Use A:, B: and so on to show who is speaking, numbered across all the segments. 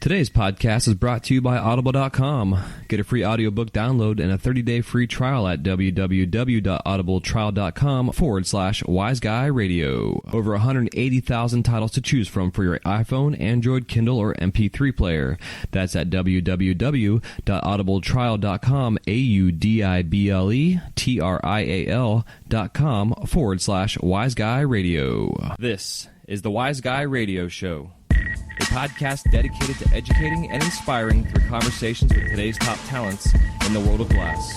A: Today's podcast is brought to you by Audible.com. Get a free audiobook download and a 30-day free trial at www.audibletrial.com/WiseGuyRadio. Over 180,000 titles to choose from for your iPhone, Android, Kindle, or MP3 player. That's at www.audibletrial.com, AUDIBLETRIAL.com/WiseGuyRadio. This is the Wise Guy Radio Show, a podcast dedicated to educating and inspiring through conversations with today's top talents in the world of glass.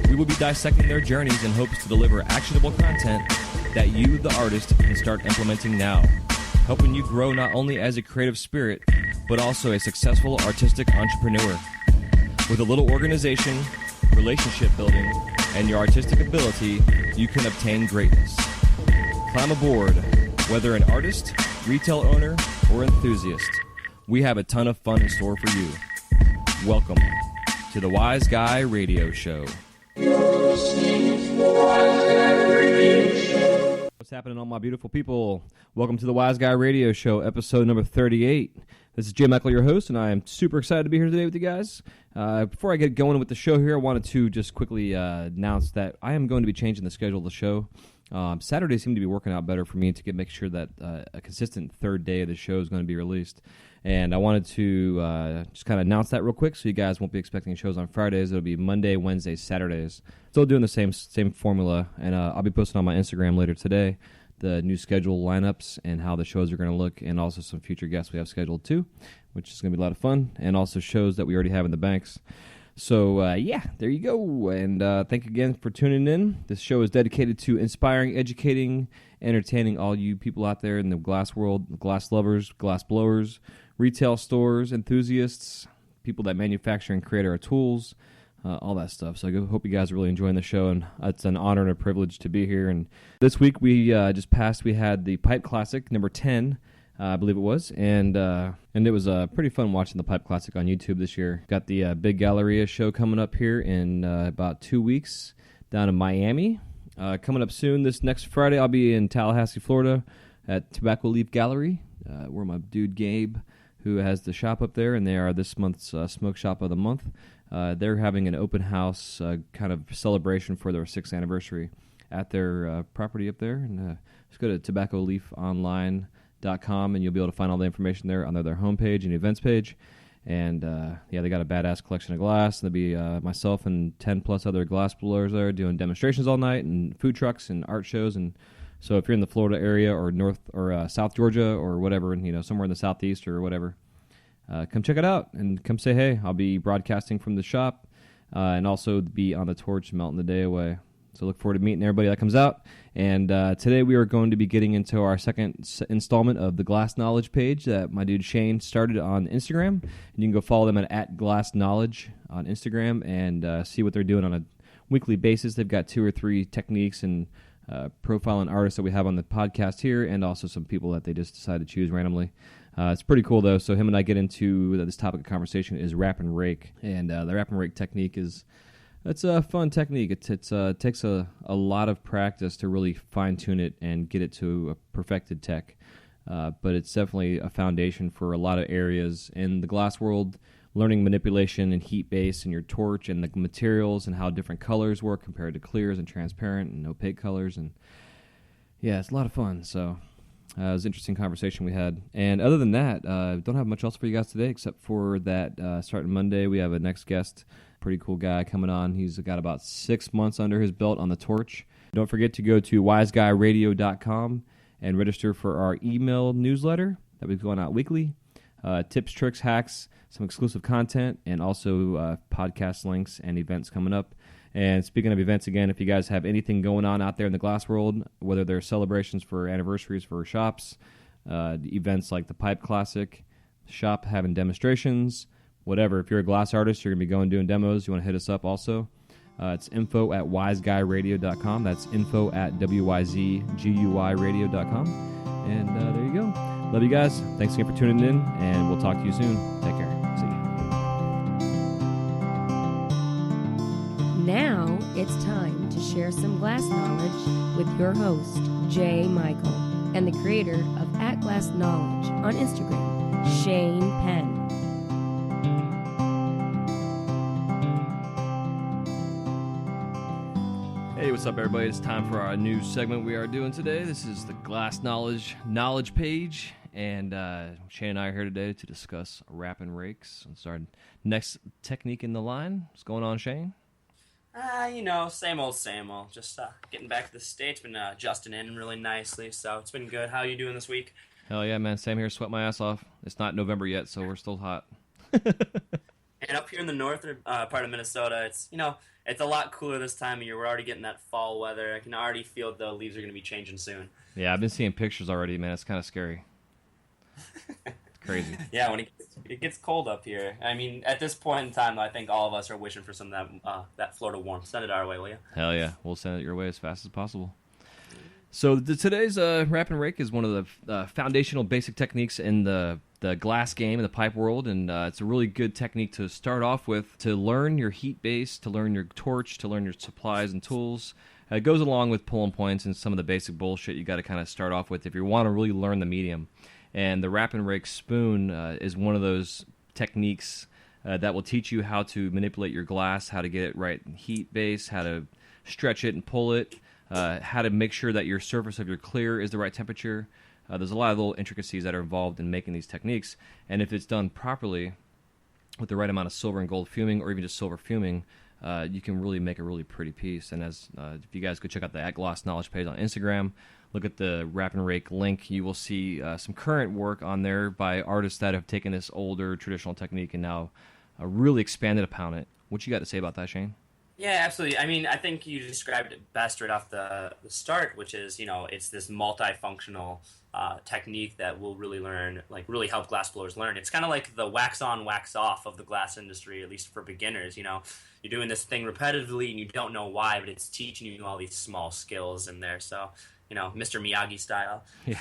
A: We will be dissecting their journeys in hopes to deliver actionable content that you, the artist, can start implementing now, helping you grow not only as a creative spirit, but also a successful artistic entrepreneur. With a little organization, relationship building, and your artistic ability, you can obtain greatness. Climb aboard, whether an artist, retail owner, or enthusiast. We have a ton of fun in store for you. Welcome to the Wise Guy Radio Show. What's happening, all my beautiful people? Welcome to the Wise Guy Radio Show, episode number 38. This is Jay Michael, your host, and I am super excited to be here today with you guys. Before I get going with the show here, I wanted to just quickly announce that I am going to be changing the schedule of the show. Saturdays seem to be working out better for me to make sure that a consistent third day of the show is going to be released. And I wanted to just kind of announce that real quick so you guys won't be expecting shows on Fridays. It'll be Monday, Wednesdays, Saturdays. Still doing the same formula, and I'll be posting on my Instagram later today the new schedule lineups and how the shows are going to look, and also some future guests we have scheduled too, which is going to be a lot of fun, and also shows that we already have in the banks. So, yeah, there you go, and thank you again for tuning in. This show is dedicated to inspiring, educating, entertaining all you people out there in the glass world, glass lovers, glass blowers, retail stores, enthusiasts, people that manufacture and create our tools, all that stuff. So I hope you guys are really enjoying the show, and it's an honor and a privilege to be here. And this week we we had the Pipe Classic, number 10, I believe it was, and it was pretty fun watching the Pipe Classic on YouTube this year. Got the Big Galleria show coming up here in about 2 weeks down in Miami. Coming up soon, this next Friday, I'll be in Tallahassee, Florida at Tobacco Leaf Gallery, where my dude Gabe, who has the shop up there, and they are this month's Smoke Shop of the Month. They're having an open house kind of celebration for their 6th anniversary at their property up there. And just go to tobaccoleafonline.com, and you'll be able to find all the information there on their homepage and events page. And yeah, they got a badass collection of glass. There'll be myself and 10 plus other glass blowers there doing demonstrations all night, and food trucks and art shows. And so if you're in the Florida area or North or South Georgia or whatever, somewhere in the Southeast or whatever, come check it out and come say hey. I'll be broadcasting from the shop and also be on the torch melting the day away. So look forward to meeting everybody that comes out. And today we are going to be getting into our second installment of the Glass Knowledge page that my dude Shane started on Instagram. And you can go follow them at Glass Knowledge on Instagram and see what they're doing on a weekly basis. They've got 2 or 3 techniques and profiling artists that we have on the podcast here, and also some people that they just decided to choose randomly. It's pretty cool, though. So him and I get into this topic of conversation is wrap and rake. And the wrap and rake technique it's a fun technique. It takes a lot of practice to really fine-tune it and get it to a perfected tech. But it's definitely a foundation for a lot of areas in the glass world, learning manipulation and heat base and your torch and the materials and how different colors work compared to clears and transparent and opaque colors. And yeah, it's a lot of fun. So it was an interesting conversation we had. And other than that, don't have much else for you guys today except for that starting Monday, we have a next guest, pretty cool guy coming on. He's got about 6 months under his belt on the torch. Don't forget to go to wiseguyradio.com and register for our email newsletter that we're going out weekly. Tips, tricks, hacks, some exclusive content, and also podcast links and events coming up. And speaking of events, again, if you guys have anything going on out there in the glass world, whether they're celebrations for anniversaries for shops, events like the Pipe Classic, shop having demonstrations, whatever. If you're a glass artist, you're going to be going doing demos, you want to hit us up also. It's info@wiseguyradio.com. That's info@wyzguyradio.com. And there you go. Love you guys. Thanks again for tuning in, and we'll talk to you soon. Take care. See you.
B: Now it's time to share some glass knowledge with your host, Jay Michael, and the creator of @GlassKnowledge on Instagram, Shane Penn.
A: what's up, everybody? It's time for our new segment we are doing today. This is the Glass Knowledge page, and Shane and I are here today to discuss wrap and rakes. It's our next technique in the line. What's going on, Shane?
C: Same old. Just getting back to the States, been adjusting in really nicely, so it's been good. How are you doing this week?
A: Hell yeah, man. Same here. Sweat my ass off. It's not November yet, so we're still hot.
C: And up here in the northern part of Minnesota, it's a lot cooler this time of year. We're already getting that fall weather. I can already feel the leaves are going to be changing soon.
A: Yeah, I've been seeing pictures already, man. It's kind of scary. It's crazy.
C: Yeah, when it gets cold up here. I mean, at this point in time, I think all of us are wishing for some of that Florida warmth. Send it our way, will you?
A: Hell yeah. We'll send it your way as fast as possible. So today's wrap and rake is one of the foundational basic techniques in the glass game in the pipe world, and it's a really good technique to start off with to learn your heat base, to learn your torch, to learn your supplies and tools. It goes along with pulling points and some of the basic bullshit you got to kind of start off with if you want to really learn the medium. And the wrap and rake spoon is one of those techniques that will teach you how to manipulate your glass, how to get it right in heat base, how to stretch it and pull it, how to make sure that your surface of your clear is the right temperature. There's a lot of little intricacies that are involved in making these techniques, and if it's done properly with the right amount of silver and gold fuming, or even just silver fuming, you can really make a really pretty piece. And as if you guys go check out the @Gloss Knowledge page on Instagram, look at the wrap and rake link, you will see some current work on there by artists that have taken this older traditional technique and now really expanded upon it. What you got to say about that, Shane?
C: Yeah, absolutely. I mean, I think you described it best right off the start, which is, it's this multifunctional technique that will really help glass blowers learn. It's kind of like the wax on, wax off of the glass industry, at least for beginners. You're doing this thing repetitively and you don't know why, but it's teaching you all these small skills in there. So, Mr. Miyagi style, yeah.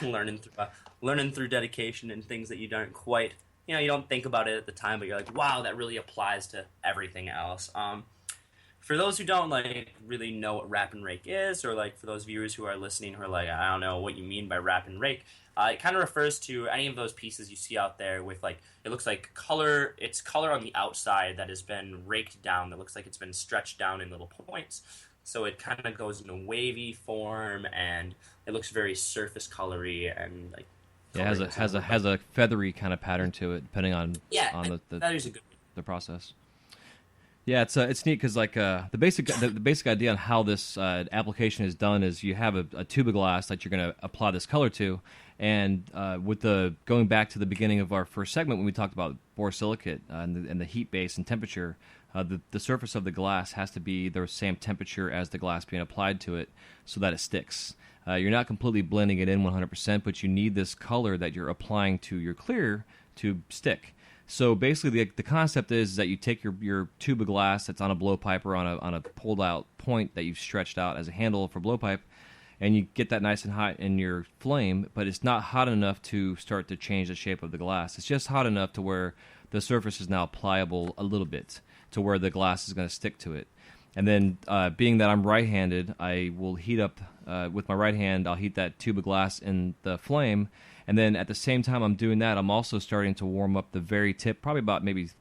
C: learning through dedication and things that you don't quite, you don't think about it at the time, but you're like, wow, that really applies to everything else. For those who don't really know what wrap and rake is, or for those viewers who are listening who are like, I don't know what you mean by wrap and rake, it kind of refers to any of those pieces you see out there with it looks like color. It's color on the outside that has been raked down. That looks like it's been stretched down in little points. So it kind of goes in a wavy form, and it looks very surface colory and
A: Yeah, has a feathery kind of pattern to it, depending on
C: that is a good
A: the process. Yeah, it's neat because the basic idea on how this application is done is you have a tube of glass that you're going to apply this color to, and going back to the beginning of our first segment when we talked about borosilicate and the heat base and temperature, the surface of the glass has to be the same temperature as the glass being applied to it so that it sticks. You're not completely blending it in 100%, but you need this color that you're applying to your clear to stick. So basically, the concept is that you take your tube of glass that's on a blowpipe or on a pulled out point that you've stretched out as a handle for blowpipe, and you get that nice and hot in your flame, but it's not hot enough to start to change the shape of the glass. It's just hot enough to where the surface is now pliable a little bit to where the glass is going to stick to it. And then, being that I'm right-handed, I will heat up with my right hand. I'll heat that tube of glass in the flame. And then at the same time I'm doing that, I'm also starting to warm up the very tip, probably about maybe 1.5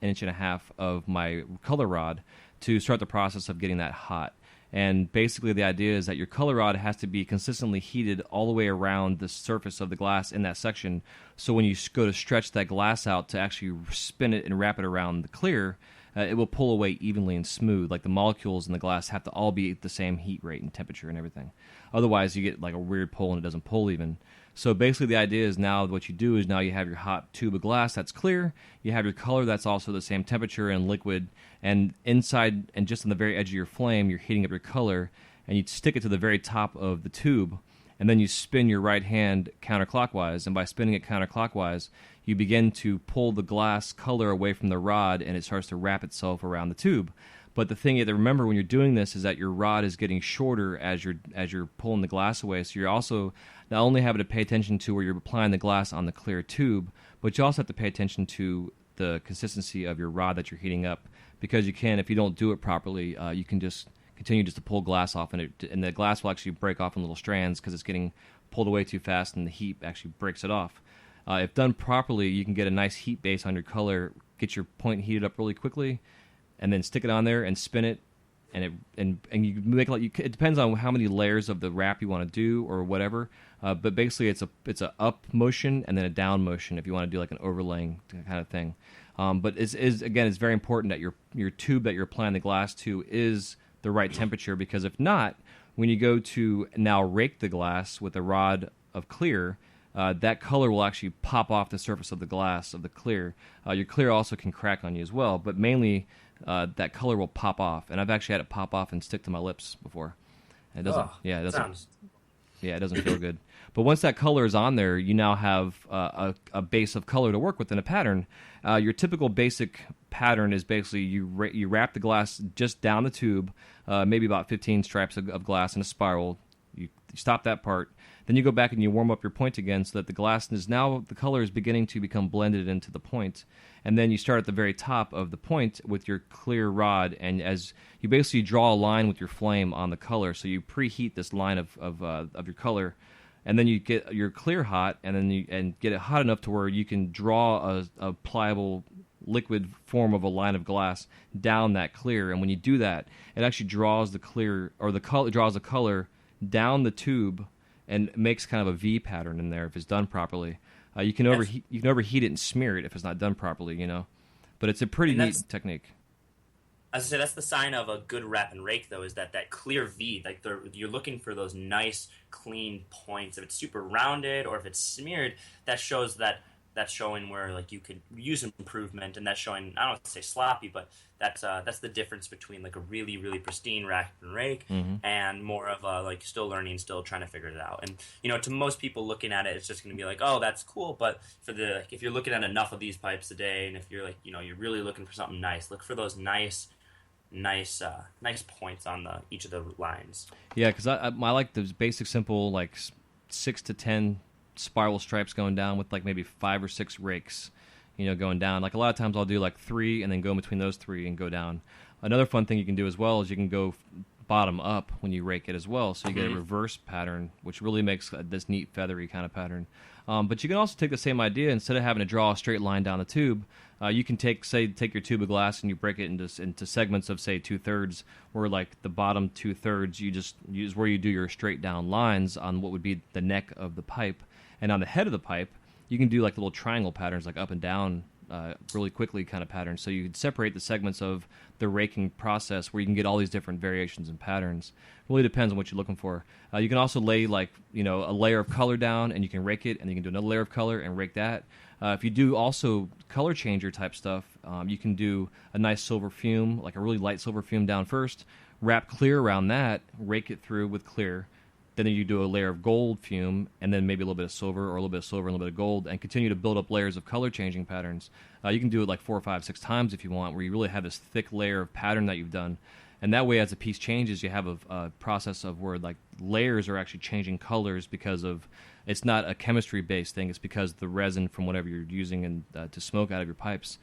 A: inches of my color rod to start the process of getting that hot. And basically the idea is that your color rod has to be consistently heated all the way around the surface of the glass in that section. So when you go to stretch that glass out to actually spin it and wrap it around the clear, it will pull away evenly and smooth. Like the molecules in the glass have to all be at the same heat rate and temperature and everything. Otherwise you get a weird pull and it doesn't pull even. So basically the idea is now what you do is now you have your hot tube of glass that's clear, you have your color that's also the same temperature and liquid, and inside and just on the very edge of your flame you're heating up your color, and you stick it to the very top of the tube, and then you spin your right hand counterclockwise, and by spinning it counterclockwise you begin to pull the glass color away from the rod and it starts to wrap itself around the tube. But the thing you have to remember when you're doing this is that your rod is getting shorter as you're pulling the glass away. So you're also not only having to pay attention to where you're applying the glass on the clear tube, but you also have to pay attention to the consistency of your rod that you're heating up. Because if you don't do it properly, you can just continue to pull glass off, and the glass will actually break off in little strands because it's getting pulled away too fast, and the heat actually breaks it off. If done properly, you can get a nice heat base on your color, get your point heated up really quickly, and then stick it on there and spin it and you make it depends on how many layers of the wrap you want to do or whatever. But basically, it's a up motion and then a down motion if you want to do like an overlaying kind of thing. But it's very important that your tube that you're applying the glass to is the right temperature, because if not, when you go to now rake the glass with a rod of clear, that color will actually pop off the surface of the glass of the clear. Your clear also can crack on you as well, but mainly that color will pop off. And I've actually had it pop off and stick to my lips before. And it doesn't. It doesn't. Yeah, it doesn't feel good. But once that color is on there, you now have a base of color to work with in a pattern. Your typical basic pattern is basically you wrap the glass just down the tube, maybe about 15 stripes of glass in a spiral. You stop that part. Then you go back and you warm up your point again so that the glass is now, the color is beginning to become blended into the point. And then you start at the very top of the point with your clear rod, and as you basically draw a line with your flame on the color, so you preheat this line of your color, and then you get your clear hot, and then you get it hot enough to where you can draw a pliable liquid form of a line of glass down that clear. And when you do that, it actually draws the clear, or the color draws the color down the tube and makes kind of a V pattern in there if it's done properly. You can overheat it and smear it if it's not done properly, But it's a pretty neat technique.
C: As I say, that's the sign of a good wrap and rake, though, is that clear V. Like you're looking for those nice, clean points. If it's super rounded or if it's smeared, that shows that's showing where like you could use improvement, and that's showing, I don't want to say sloppy, but that's the difference between like a really, really pristine rack and rake and more of a like still learning, still trying to figure it out. And to most people looking at it, it's just going to be like, oh, that's cool. But if you're looking at enough of these pipes a day, and if you're like you're really looking for something nice, look for those nice points on each of the lines.
A: Yeah, because I like those basic, simple, like 6 to 10 spiral stripes going down with like maybe 5 or 6 rakes, going down. Like a lot of times I'll do like 3 and then go in between those 3 and go down. Another fun thing you can do as well is you can go bottom up when you rake it as well, so you get a reverse pattern, which really makes this neat feathery kind of pattern. But you can also take the same idea. Instead of having to draw a straight line down the tube, you can take your tube of glass and you break it into segments of, say, 2/3, where like the bottom 2/3 you just use where you do your straight down lines on what would be the neck of the pipe, and on the head of the pipe you can do like little triangle patterns, like up and down, really quickly kind of patterns. So you can separate the segments of the raking process where you can get all these different variations and patterns. It really depends on what you're looking for. You can also lay like a layer of color down, and you can rake it, and you can do another layer of color and rake that. If you do also color changer type stuff, you can do a nice silver fume, like a really light silver fume down first, wrap clear around that, rake it through with clear. Then you do a layer of gold fume, and then maybe a little bit of silver, or a little bit of silver and a little bit of gold, and continue to build up layers of color changing patterns. You can do it like 4 or 5, 6 times if you want, where you really have this thick layer of pattern that you've done. And that way, as a piece changes, you have a process of where like layers are actually changing colors because of, it's not a chemistry-based thing. It's because the resin from whatever you're using and to smoke out of your pipes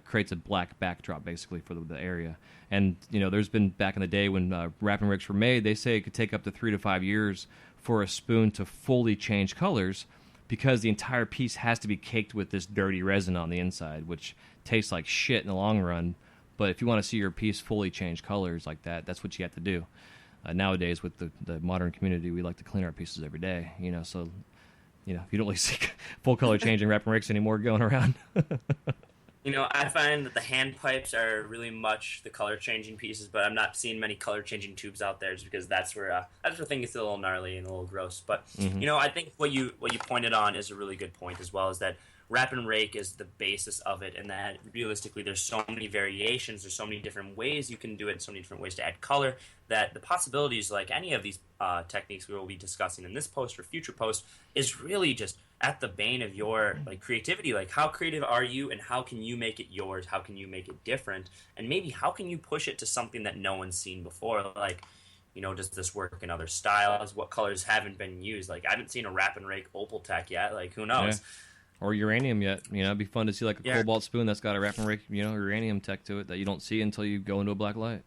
A: creates a black backdrop basically for the area. And there's been back in the day when wrapping rigs were made, they say it could take up to 3 to 5 years for a spoon to fully change colors, because the entire piece has to be caked with this dirty resin on the inside, which tastes like shit in the long run. But if you want to see your piece fully change colors like that, that's what you have to do. Nowadays, with the modern community, we like to clean our pieces every day. So you don't really see full color changing wrapping rigs anymore going around.
C: I find that the hand pipes are really much the color changing pieces, but I'm not seeing many color changing tubes out there, just because that's where things get a little gnarly and a little gross. But I think what you pointed on is a really good point as well, is that wrap and rake is the basis of it, and that realistically there's so many variations, there's so many different ways you can do it, so many different ways to add color, that the possibilities, like any of these techniques we will be discussing in this post or future post, is really just at the bane of your creativity. Like, how creative are you, and how can you make it yours? How can you make it different? And maybe how can you push it to something that no one's seen before? Like, does this work in other styles? What colors haven't been used? Like, I haven't seen a wrap and rake opal tech yet. Like, who knows?
A: Yeah. Or uranium yet. It'd be fun to see like a cobalt spoon that's got a wrap and rake, uranium tech to it that you don't see until you go into a black light.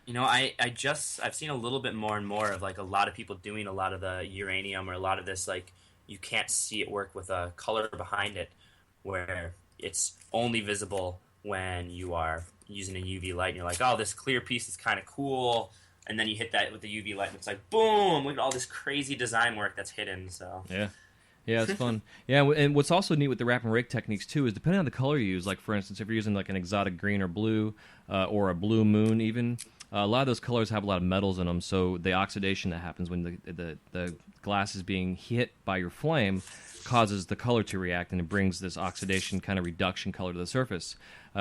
C: I've seen a little bit more and more of like a lot of people doing a lot of the uranium, or a lot of this, like, you can't see it work with a color behind it, where it's only visible when you are using a UV light, and you're like, oh, this clear piece is kind of cool. And then you hit that with the UV light, and it's like, boom! Look at all this crazy design work that's hidden. So
A: yeah, it's fun. Yeah, and what's also neat with the wrap and rake techniques too is depending on the color you use. Like for instance, if you're using like an exotic green or blue, or a blue moon, even a lot of those colors have a lot of metals in them. So the oxidation that happens when the glass is being hit by your flame causes the color to react, and it brings this oxidation kind of reduction color to the surface.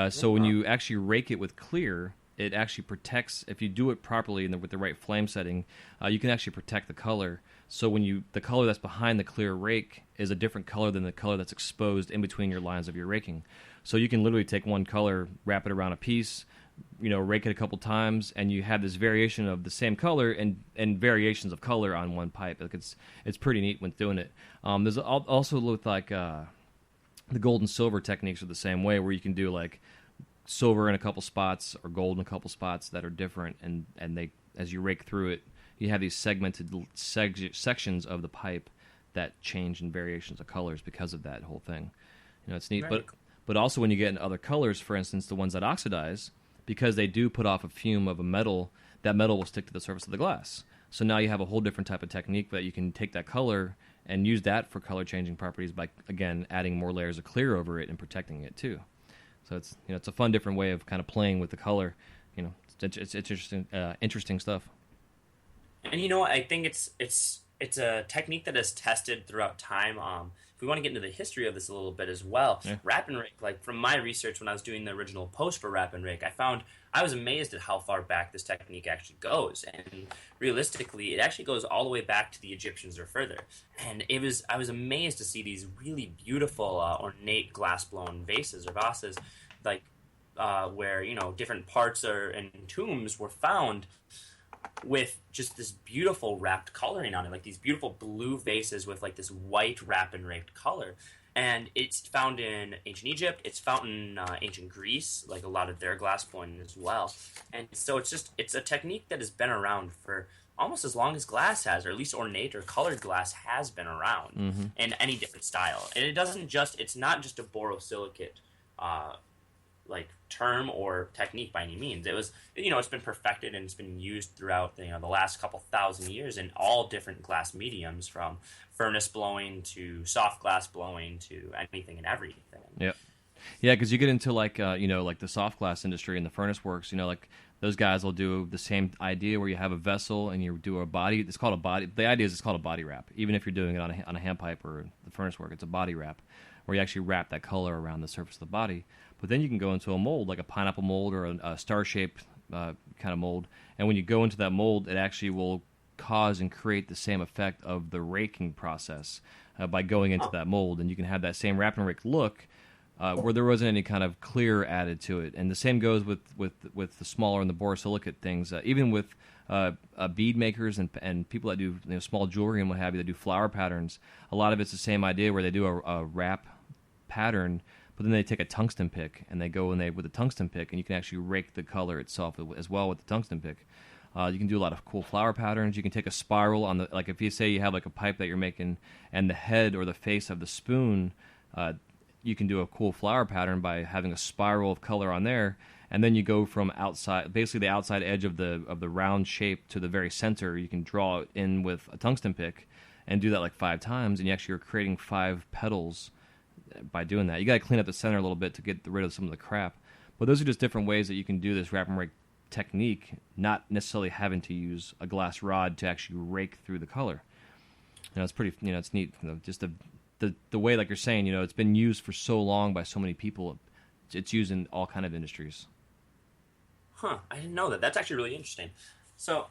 A: So when you actually rake it with clear, it actually protects. If you do it properly and with the right flame setting, you can actually protect the color. So when the color that's behind the clear rake is a different color than the color that's exposed in between your lines of your raking. So you can literally take one color, wrap it around a piece, rake it a couple times, and you have this variation of the same color and variations of color on one pipe. Like it's pretty neat when doing it. There's also with like the gold and silver techniques are the same way, where you can do like silver in a couple spots or gold in a couple spots that are different, and they, as you rake through it, you have these segmented sections of the pipe that change in variations of colors because of that whole thing. It's neat.
C: Right.
A: But also when you get into other colors, for instance, the ones that oxidize, because they do put off a fume of a metal, that metal will stick to the surface of the glass. So now you have a whole different type of technique that you can take that color and use that for color changing properties by, again, adding more layers of clear over it and protecting it too. So it's a fun different way of kind of playing with the color. It's interesting stuff.
C: And I think it's a technique that is tested throughout time. If we want to get into the history of this a little bit as well, wrap and rake, like from my research when I was doing the original post for wrap and rake, I was amazed at how far back this technique actually goes. And realistically, it actually goes all the way back to the Egyptians or further. And I was amazed to see these really beautiful ornate glass blown vases or vases, like where different parts and tombs were found with just this beautiful wrapped coloring on it, like these beautiful blue vases with like this white wrap and raked color. And it's found in ancient Egypt. It's found in ancient Greece, like a lot of their glass blowing as well. And so it's a technique that has been around for almost as long as glass has, or at least ornate or colored glass has been around in any different style. And it's not just a borosilicate like term or technique by any means. It was, it's been perfected and it's been used throughout the last couple thousand years in all different glass mediums, from furnace blowing to soft glass blowing to anything and everything.
A: Yeah, because you get into like like the soft glass industry and the furnace works. Like those guys will do the same idea where you have a vessel and you do a body. It's called a body. The idea is it's called a body wrap. Even if you're doing it on a hand pipe or the furnace work, it's a body wrap, where you actually wrap that color around the surface of the body. But then you can go into a mold, like a pineapple mold or a star-shaped kind of mold. And when you go into that mold, it actually will cause and create the same effect of the raking process by going into that mold. And you can have that same wrap and rake look where there wasn't any kind of clear added to it. And the same goes with the smaller and the borosilicate things. Even with bead makers and people that do small jewelry and what have you, that do flower patterns, a lot of it's the same idea where they do a wrap pattern, but then they take a tungsten pick and they go with a tungsten pick, and you can actually rake the color itself as well with the tungsten pick. You can do a lot of cool flower patterns. You can take a spiral on like if you say you have like a pipe that you're making, and the head or the face of the spoon, you can do a cool flower pattern by having a spiral of color on there, and then you go from outside, basically the outside edge of the round shape to the very center. You can draw it in with a tungsten pick, and do that like 5 times, and you actually are creating 5 petals by doing that. You got to clean up the center a little bit to get rid of some of the crap. But those are just different ways that you can do this wrap and rake technique, not necessarily having to use a glass rod to actually rake through the color. It's pretty, it's neat. Just the way, like you're saying, it's been used for so long by so many people. It's used in all kind of industries.
C: Huh, I didn't know that. That's actually really interesting. So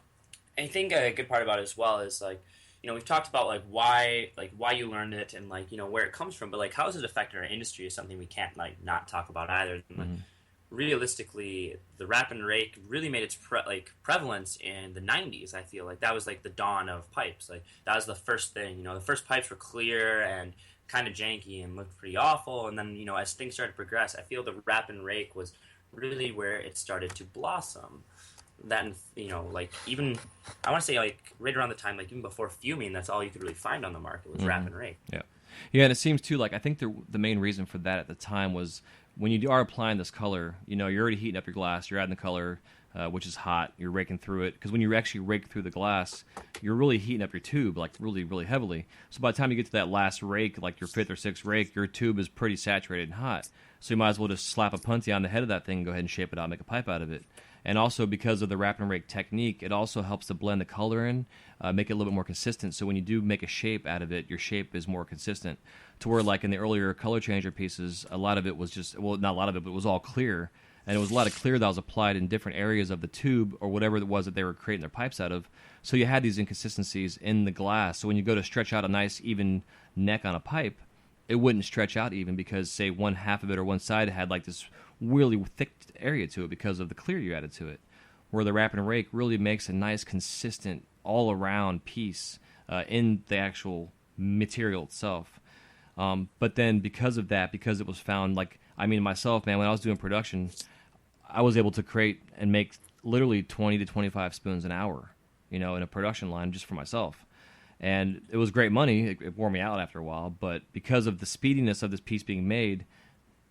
C: I think a good part about it as well is like, we've talked about why you learned it and where it comes from, but how does it affect our industry is something we can't not talk about either. Realistically, the wrap and rake really made its prevalence in the 90s. I feel like that was the dawn of pipes. That was the first thing. The first pipes were clear and kind of janky and looked pretty awful. And then as things started to progress, I feel the wrap and rake was really where it started to blossom. That, even, I want to say, right around the time, even before fuming, that's all you could really find on the market was wrap and rake.
A: Yeah, and it seems, too, I think the main reason for that at the time was when you are applying this color, you're already heating up your glass. You're adding the color, which is hot. You're raking through it. Because when you actually rake through the glass, you're really heating up your tube, like really, really heavily. So by the time you get to that last rake, like your 5th or 6th rake, your tube is pretty saturated and hot. So you might as well just slap a punty on the head of that thing and go ahead and shape it out, make a pipe out of it. And also because of the wrap and rake technique, it also helps to blend the color in, make it a little bit more consistent. So when you do make a shape out of it, your shape is more consistent. To where like in the earlier color changer pieces, a lot of it was just, well, not a lot of it, but it was all clear. And it was a lot of clear that was applied in different areas of the tube or whatever it was that they were creating their pipes out of. So you had these inconsistencies in the glass. So when you go to stretch out a nice even neck on a pipe, it wouldn't stretch out even because, say, one half of it or one side had like this really thick area to it because of the clear you added to it. Where the wrap and rake really makes a nice, consistent, all-around piece in the actual material itself. But then because of that, because it was found, like, I mean, myself, man, when I was doing production, I was able to create and make literally 20 to 25 spoons an hour, in a production line just for myself. And it was great money. It wore me out after a while. But because of the speediness of this piece being made,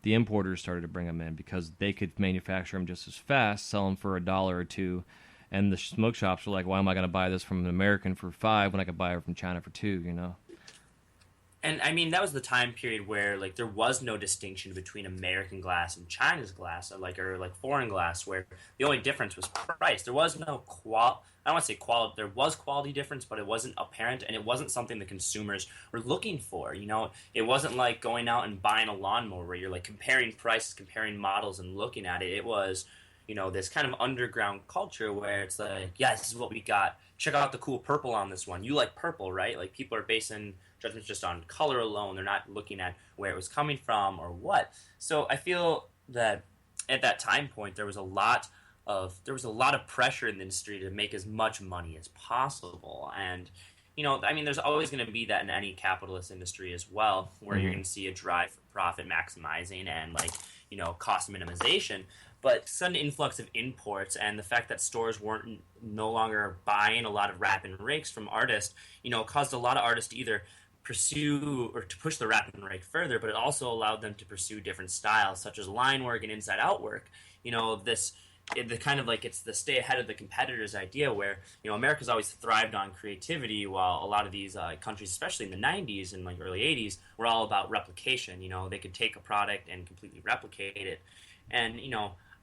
A: the importers started to bring them in because they could manufacture them just as fast, sell them for $1 or $2. And the smoke shops were like, why am I going to buy this from an American for $5 when I could buy it from China for $2,
C: And I mean, that was the time period where like there was no distinction between American glass and China's glass, or foreign glass, where the only difference was price. There was no I don't want to say quality. There was quality difference, but it wasn't apparent, and it wasn't something the consumers were looking for. It wasn't like going out and buying a lawnmower where you're like comparing prices, comparing models, and looking at it. It was, this kind of underground culture where it's like, yeah, this is what we got. Check out the cool purple on this one. You like purple, right? Like people are basing judgments just on color alone. They're not looking at where it was coming from or what. So I feel that at that time point there was a lot of pressure in the industry to make as much money as possible. And I mean, there's always going to be that in any capitalist industry as well, where you're going to see a drive for profit maximizing and cost minimization. But sudden influx of imports and the fact that stores weren't no longer buying a lot of wrap and rakes from artists, caused a lot of artists to either pursue or to push the wrap and rake further, but it also allowed them to pursue different styles such as line work and inside out work. It's the stay ahead of the competitors idea where, America's always thrived on creativity, while a lot of these countries, especially in the 90s and early 80s, were all about replication. They could take a product and completely replicate it. And,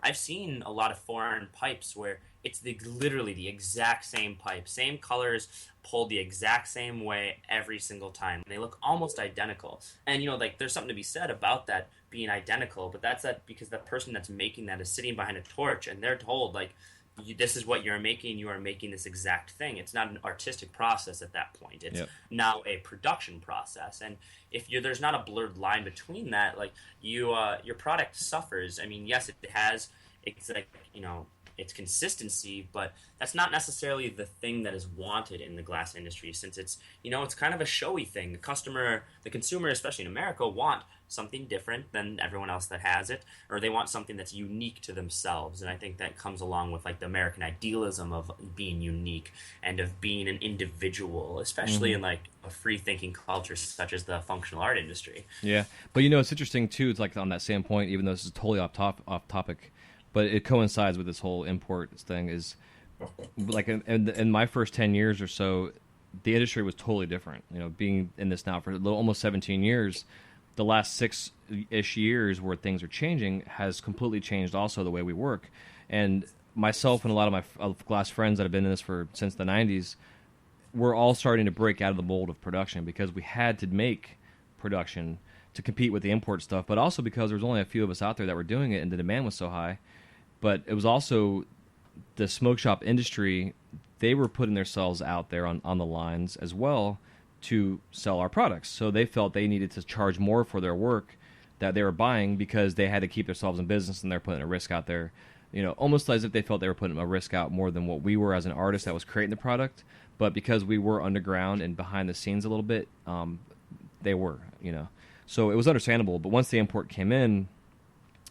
C: I've seen a lot of foreign pipes where it's literally the exact same pipe, same colors, pulled the exact same way every single time. They look almost identical. And, there's something to be said about that being identical, but that's because the person that's making that is sitting behind a torch and they're told, this is what you're making. You are making this exact thing. It's not an artistic process at that point. It's now a production process. And if there's not a blurred line between that, your product suffers. I mean, yes, it has its consistency, but that's not necessarily the thing that is wanted in the glass industry, since it's kind of a showy thing. The consumer, especially in America, want something different than everyone else that has it, or they want something that's unique to themselves. And I think that comes along with the American idealism of being unique and of being an individual, especially in a free thinking culture such as the functional art industry. Yeah,
A: but it's interesting too. It's on that same point, even though this is totally off topic, but it coincides with this whole import thing. Is in my first 10 years or so, the industry was totally different. Being in this now for almost 17 years. The last 6-ish years where things are changing has completely changed also the way we work. And myself and a lot of my glass friends that have been in this since the 90s, we're all starting to break out of the mold of production because we had to make production to compete with the import stuff, but also because there was only a few of us out there that were doing it and the demand was so high. But it was also the smoke shop industry, they were putting themselves out there on the lines as well to sell our products. So they felt they needed to charge more for their work that they were buying because they had to keep themselves in business and they're putting a risk out there. Almost as if they felt they were putting a risk out more than what we were as an artist that was creating the product. But because we were underground and behind the scenes a little bit, they were, So it was understandable. But once the import came in,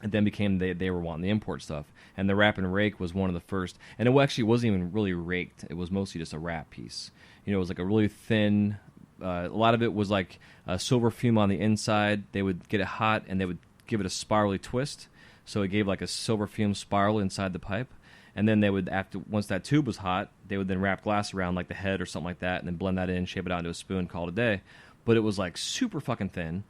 A: it then became they were wanting the import stuff. And the wrap and rake was one of the first. And it actually wasn't even really raked. It was mostly just a wrap piece. It was a really thin... a lot of it was silver fume on the inside. They would get it hot, and they would give it a spirally twist, so it gave like a silver fume spiral inside the pipe. And then they would, once that tube was hot, they would then wrap glass around like the head or something like that, and then blend that in, shape it out into a spoon, call it a day. But it was like super fucking thin,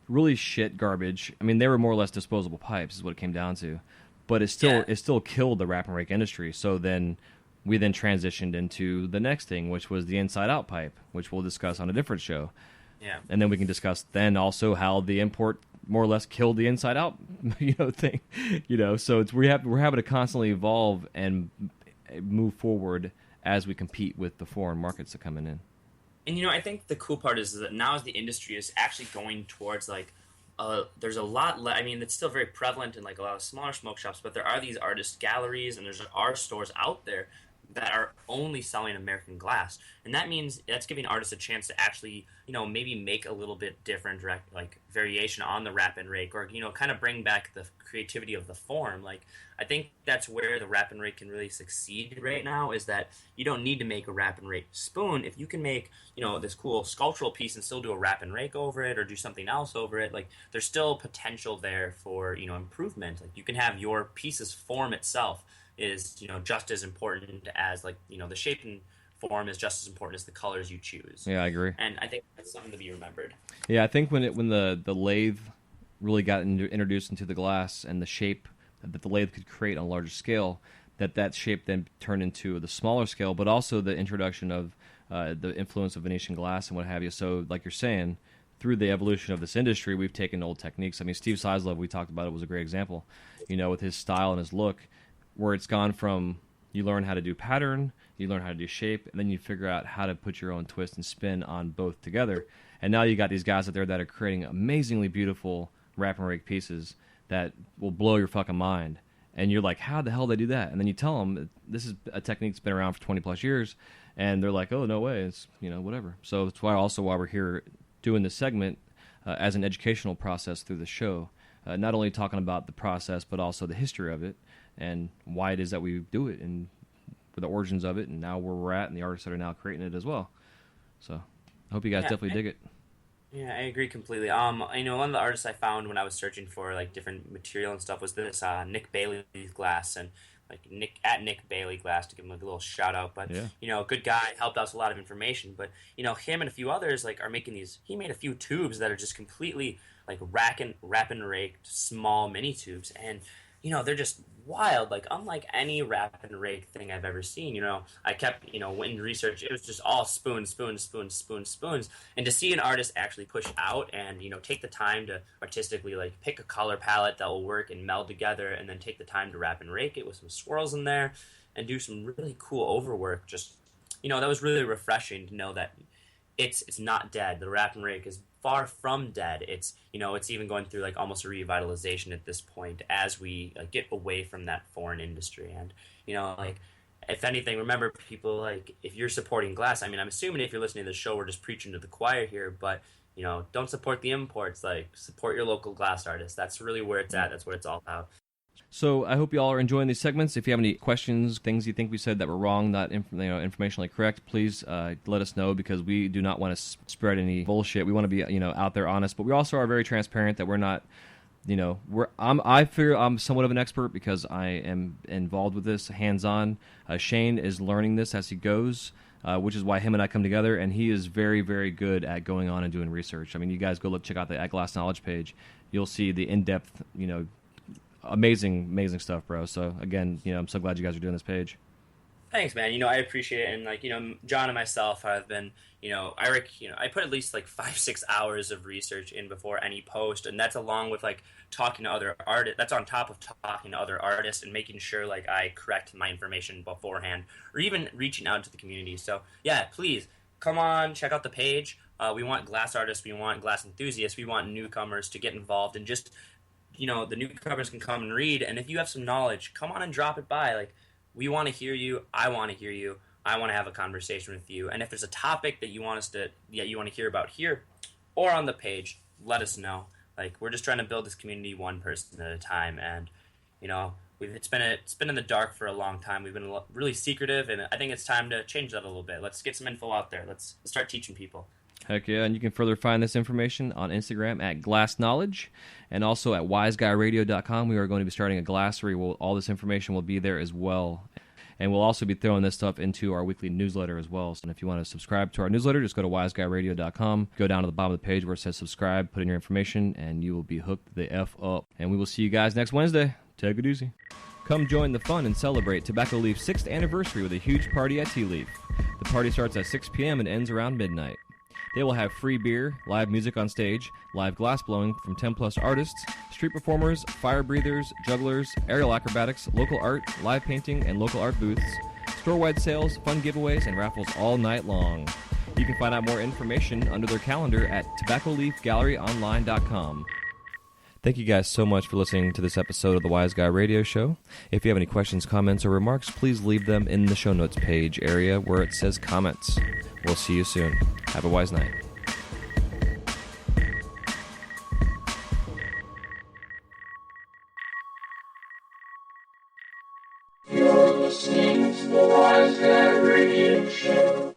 A: really shit garbage. I mean, they were more or less disposable pipes, is what it came down to. But it still killed the wrap and rake industry. So then we then transitioned into the next thing, which was the inside out pipe, which we'll discuss on a different show.
C: Yeah.
A: And then we can discuss then also how the import more or less killed the inside out, thing, So we're having to constantly evolve and move forward as we compete with the foreign markets that coming in.
C: And I think the cool part is that now as the industry is actually going towards like, there's a lot. I mean, it's still very prevalent in like a lot of smaller smoke shops, but there are these artist galleries and there's art stores out there that are only selling American glass, and that means that's giving artists a chance to actually, maybe make a little bit different, like variation on the wrap and rake, or kind of bring back the creativity of the form. Like, I think that's where the wrap and rake can really succeed right now. Is that you don't need to make a wrap and rake spoon if you can make this cool sculptural piece and still do a wrap and rake over it or do something else over it. Like, there's still potential there for improvement. Like, you can have your piece's form itself is just as important as the shape and form is just as important as the colors you choose.
A: Yeah, I agree.
C: And I think that's something to be remembered.
A: Yeah, I think when the lathe really got introduced into the glass and the shape that the lathe could create on a larger scale, that shape then turned into the smaller scale, but also the introduction of the influence of Venetian glass and what have you. So, like you're saying, through the evolution of this industry, we've taken old techniques. I mean, Steve Seislove, we talked about it, was a great example. With his style and his look, where it's gone from you learn how to do pattern, you learn how to do shape, and then you figure out how to put your own twist and spin on both together. And now you got these guys out there that are creating amazingly beautiful wrap and rake pieces that will blow your fucking mind. And you're like, how the hell did they do that? And then you tell them this is a technique that's been around for 20 plus years, and they're like, oh, no way, it's whatever. So that's why we're here doing this segment as an educational process through the show, not only talking about the process but also the history of it and why it is that we do it and the origins of it, and now where we're at and the artists that are now creating it as well. So I hope you guys definitely dig it.
C: Yeah, I agree completely. One of the artists I found when I was searching for like different material and stuff was this Nick Bailey glass, and like Nick Bailey glass, to give him a little shout out. But good guy, helped us a lot of information. But him and a few others like are making these. He made a few tubes that are just completely like wrap and raked small mini tubes, and they're just wild, like unlike any wrap and rake thing I've ever seen. I kept, in research, it was just all spoons. And to see an artist actually push out and, take the time to artistically like pick a color palette that will work and meld together, and then take the time to wrap and rake it with some swirls in there and do some really cool overwork, just, that was really refreshing to know that it's not dead. The wrap and rake is far from dead. It's it's even going through like almost a revitalization at this point as we get away from that foreign industry. And like, if anything, remember, people, like, if you're supporting glass, I mean, I'm assuming if you're listening to the show, we're just preaching to the choir here, but don't support the imports. Like, support your local glass artists. That's really where it's at. That's what it's all about.
A: So I hope you all are enjoying these segments. If you have any questions, things you think we said that were wrong, not informationally correct, please let us know, because we do not want to spread any bullshit. We want to be out there honest, but we also are very transparent that we're not. I feel I'm somewhat of an expert because I am involved with this hands-on. Shane is learning this as he goes, which is why him and I come together, and he is very, very good at going on and doing research. I mean, you guys go check out the At Glass Knowledge page. You'll see the in-depth, amazing stuff, bro. So again, I'm so glad you guys are doing this page.
C: Thanks, man. I appreciate it. And like, John and myself have been, I put at least like 5-6 hours of research in before any post, and that's along with like talking to other artists. That's on top of talking to other artists and making sure like I correct my information beforehand, or even reaching out to the community. So yeah, please come on, check out the page. We want glass artists, we want glass enthusiasts, we want newcomers to get involved, and just the newcomers can come and read, and if you have some knowledge, come on and drop it by. Like, we want to hear you. I want to hear you. I want to have a conversation with you. And if there's a topic that you want to hear about here or on the page, let us know. Like, we're just trying to build this community one person at a time, and it's been in the dark for a long time. We've been really secretive, and I think it's time to change that a little bit. Let's get some info out there. Let's start teaching people.
A: Heck yeah, and you can further find this information on Instagram at Glass Knowledge and also at wiseguyradio.com. We are going to be starting a glossary. All this information will be there as well. And we'll also be throwing this stuff into our weekly newsletter as well. So if you want to subscribe to our newsletter, just go to wiseguyradio.com, go down to the bottom of the page where it says subscribe, put in your information, and you will be hooked the F up. And we will see you guys next Wednesday. Take it easy. Come join the fun and celebrate Tobacco Leaf's 6th anniversary with a huge party at Tea Leaf. The party starts at 6 p.m. and ends around midnight. They will have free beer, live music on stage, live glass blowing from 10-plus artists, street performers, fire breathers, jugglers, aerial acrobatics, local art, live painting, and local art booths, store-wide sales, fun giveaways, and raffles all night long. You can find out more information under their calendar at tobaccoleafgalleryonline.com. Thank you guys so much for listening to this episode of the Wise Guy Radio Show. If you have any questions, comments, or remarks, please leave them in the show notes page area where it says comments. We'll see you soon. Have a wise night.
D: You're listening to the Wise Guy